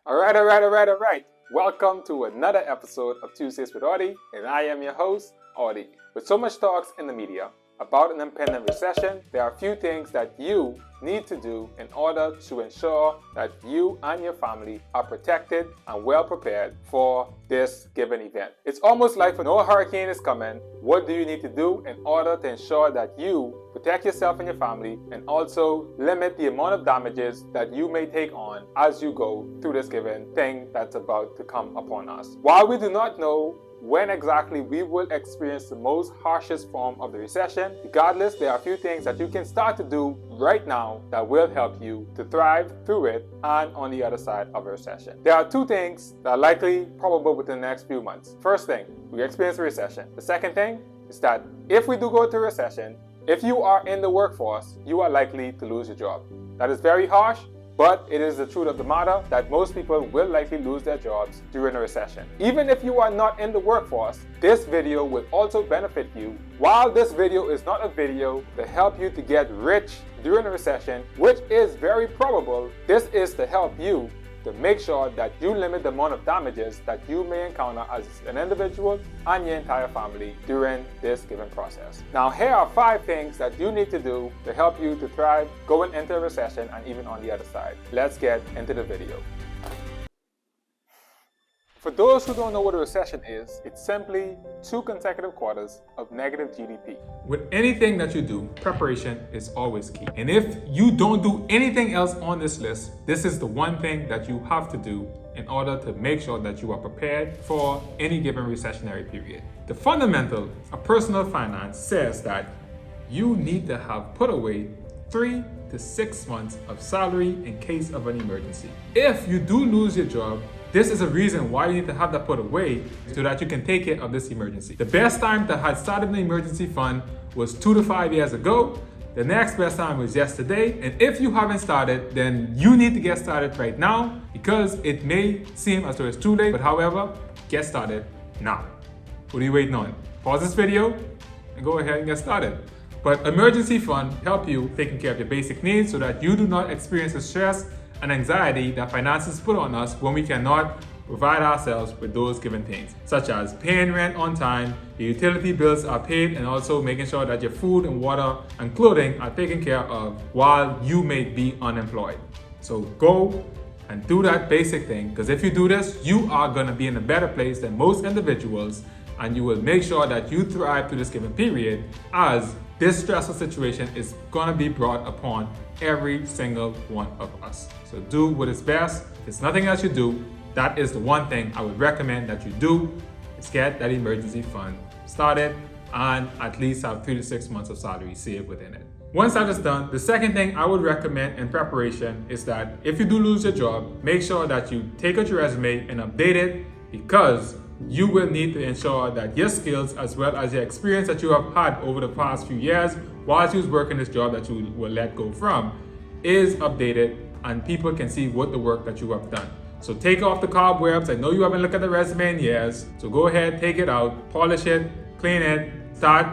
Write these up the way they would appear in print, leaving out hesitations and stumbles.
All right. Welcome to another episode of Tuesdays with Audi, and I am your host, Audi. With so much talks in the media about an impending recession, there are a few things that you need to do in order to ensure that you and your family are protected and well prepared for this given event. It's almost like when no hurricane is coming, what do you need to do in order to ensure that you protect yourself and your family and also limit the amount of damages that you may take on as you go through this given thing that's about to come upon us. While we do not know when exactly we will experience the most harshest form of the recession, regardless, there are a few things that you can start to do right now that will help you to thrive through it and on the other side of a recession. There are two things that are likely probable within the next few months. First thing, we experience a recession. The second thing is that if we do go through a recession, if you are in the workforce, you are likely to lose your job. That is very harsh, but it is the truth of the matter that most people will likely lose their jobs during a recession. Even if you are not in the workforce, this video will also benefit you. While this video is not a video to help you to get rich during a recession, which is very probable, this is to help you to make sure that you limit the amount of damages that you may encounter as an individual and your entire family during this given process. Now, here are 5 things that you need to do to help you to thrive going into a recession and even on the other side. Let's get into the video. For those who don't know what a recession is, it's simply 2 consecutive quarters of negative GDP. With anything that you do, preparation is always key. And if you don't do anything else on this list, this is the one thing that you have to do in order to make sure that you are prepared for any given recessionary period. The fundamental of personal finance says that you need to have put away 3 to 6 months of salary in case of an emergency. If you do lose your job, this is a reason why you need to have that put away so that you can take care of this emergency. The best time to have started an emergency fund was 2 to 5 years ago. The next best time was yesterday. And if you haven't started, then you need to get started right now because it may seem as though it's too late, but however, get started now. What are you waiting on? Pause this video and go ahead and get started. But emergency fund help you taking care of your basic needs so that you do not experience the stress and anxiety that finances put on us when we cannot provide ourselves with those given things, such as paying rent on time, your utility bills are paid, and also making sure that your food and water and clothing are taken care of while you may be unemployed. So go and do that basic thing, because if you do this, you are going to be in a better place than most individuals, and you will make sure that you thrive through this given period, as this stressful situation is going to be brought upon every single one of us. So do what is best. If there's nothing else you do, that is the one thing I would recommend that you do, is get that emergency fund started and at least have 3 to 6 months of salary saved within it. Once that is done, the second thing I would recommend in preparation is that if you do lose your job, make sure that you take out your resume and update it, because you will need to ensure that your skills as well as your experience that you have had over the past few years while you was working this job that you will let go from is updated and people can see what the work that you have done. So take off the cobwebs. I know you haven't looked at the resume in years, so go ahead, take it out, polish it, clean it, start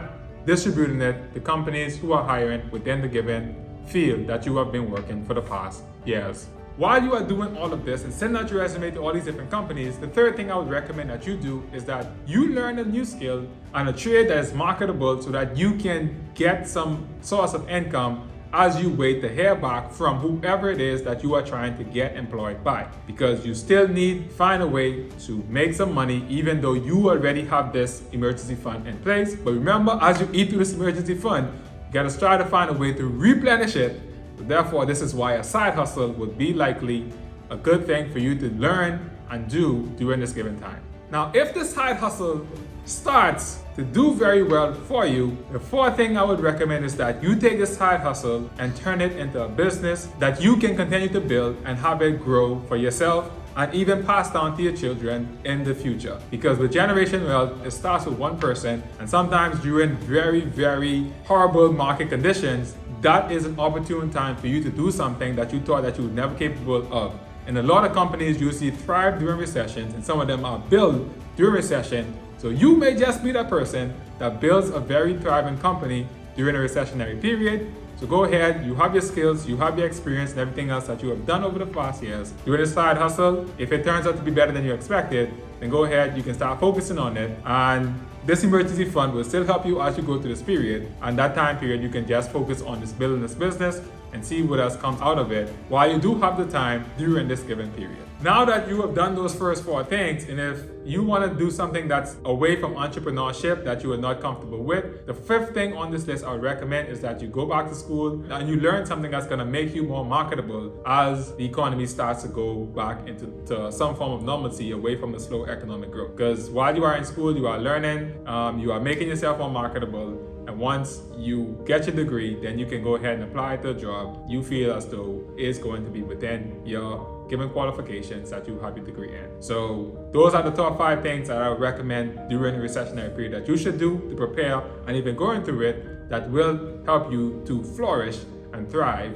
distributing it to companies who are hiring within the given field that you have been working for the past years. While you are doing all of this and sending out your resume to all these different companies, the third thing I would recommend that you do is that you learn a new skill and a trade that is marketable so that you can get some source of income as you wait to hear back from whoever it is that you are trying to get employed by. Because you still need to find a way to make some money even though you already have this emergency fund in place. But remember, as you eat through this emergency fund, you gotta try to find a way to replenish it. Therefore, this is why a side hustle would be likely a good thing for you to learn and do during this given time. Now, if this side hustle starts to do very well for you, the fourth thing I would recommend is that you take this side hustle and turn it into a business that you can continue to build and have it grow for yourself and even pass down to your children in the future. Because with generation wealth, it starts with one person, and sometimes during very, very horrible market conditions, that is an opportune time for you to do something that you thought that you were never capable of. And a lot of companies you see thrive during recessions, and some of them are built during recession. So you may just be that person that builds a very thriving company during a recessionary period. So go ahead, you have your skills, you have your experience and everything else that you have done over the past years. Doing a side hustle, if it turns out to be better than you expected, then go ahead, you can start focusing on it. And this emergency fund will still help you as you go through this period. And that time period, you can just focus on this building this business and see what else comes out of it while you do have the time during this given period. Now that you have done those first 4 things, and if you want to do something that's away from entrepreneurship that you are not comfortable with, the 5th thing on this list I would recommend is that you go back to school and you learn something that's going to make you more marketable as the economy starts to go back into some form of normalcy away from the slow economic growth. Because while you are in school, you are learning, you are making yourself more marketable. And once you get your degree, then you can go ahead and apply to a job you feel as though is going to be within your given qualifications that you have your degree in. So those are the top 5 things that I would recommend during a recessionary period that you should do to prepare, and even going through it, that will help you to flourish and thrive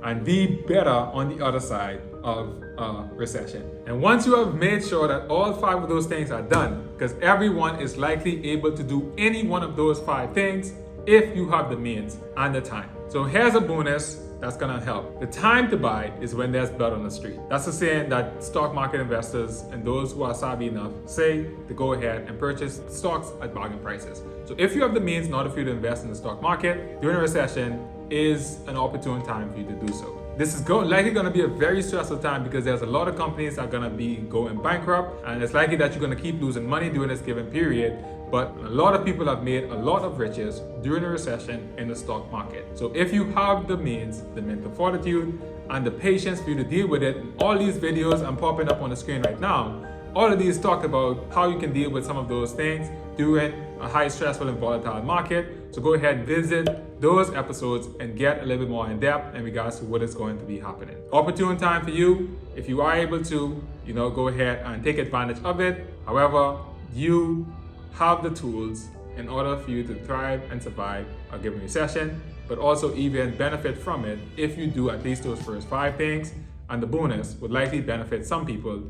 and be better on the other side of a recession. And once you have made sure that all 5 of those things are done, because everyone is likely able to do any one of those 5 things if you have the means and the time. So here's a bonus that's gonna help. The time to buy is when there's blood on the street. That's the saying that stock market investors and those who are savvy enough say to go ahead and purchase stocks at bargain prices. So if you have the means in order for you to invest in the stock market during a recession, is an opportune time for you to do so. This is likely going to be a very stressful time because there's a lot of companies that are going to be going bankrupt, and it's likely that you're going to keep losing money during this given period. But a lot of people have made a lot of riches during a recession in the stock market. So if you have the means, the mental fortitude, and the patience for you to deal with it, all these videos I'm popping up on the screen right now, all of these talk about how you can deal with some of those things during a high stressful and volatile market. So go ahead and visit those episodes and get a little bit more in depth in regards to what is going to be happening. Opportune time for you, if you are able to, go ahead and take advantage of it. However, you have the tools in order for you to thrive and survive a given recession, but also even benefit from it if you do at least those first 5 things, and the bonus would likely benefit some people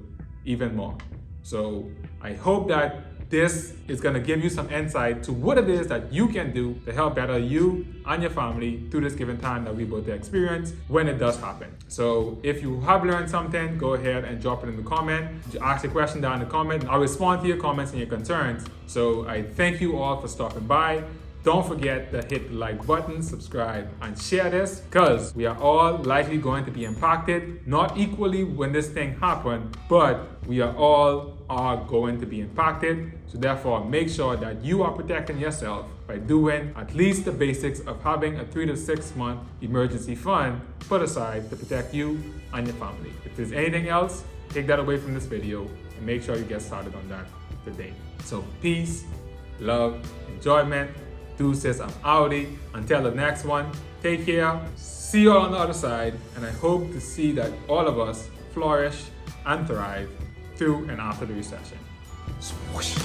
even more. So I hope that this is going to give you some insight to what it is that you can do to help better you and your family through this given time that we both experience when it does happen. So if you have learned something, go ahead and drop it in the comment. Ask a question down in the comment. I'll respond to your comments and your concerns. So I thank you all for stopping by. Don't forget to hit the like button, subscribe, and share this, because we are all likely going to be impacted, not equally when this thing happened, but we are all going to be impacted. So therefore, make sure that you are protecting yourself by doing at least the basics of having a 3 to 6 month emergency fund put aside to protect you and your family. If there's anything else, take that away from this video and make sure you get started on that today. So peace, love, enjoyment. Deuces, I'm Audi. Until the next one, take care. See you all on the other side, and I hope to see that all of us flourish and thrive through and after the recession. Swoosh.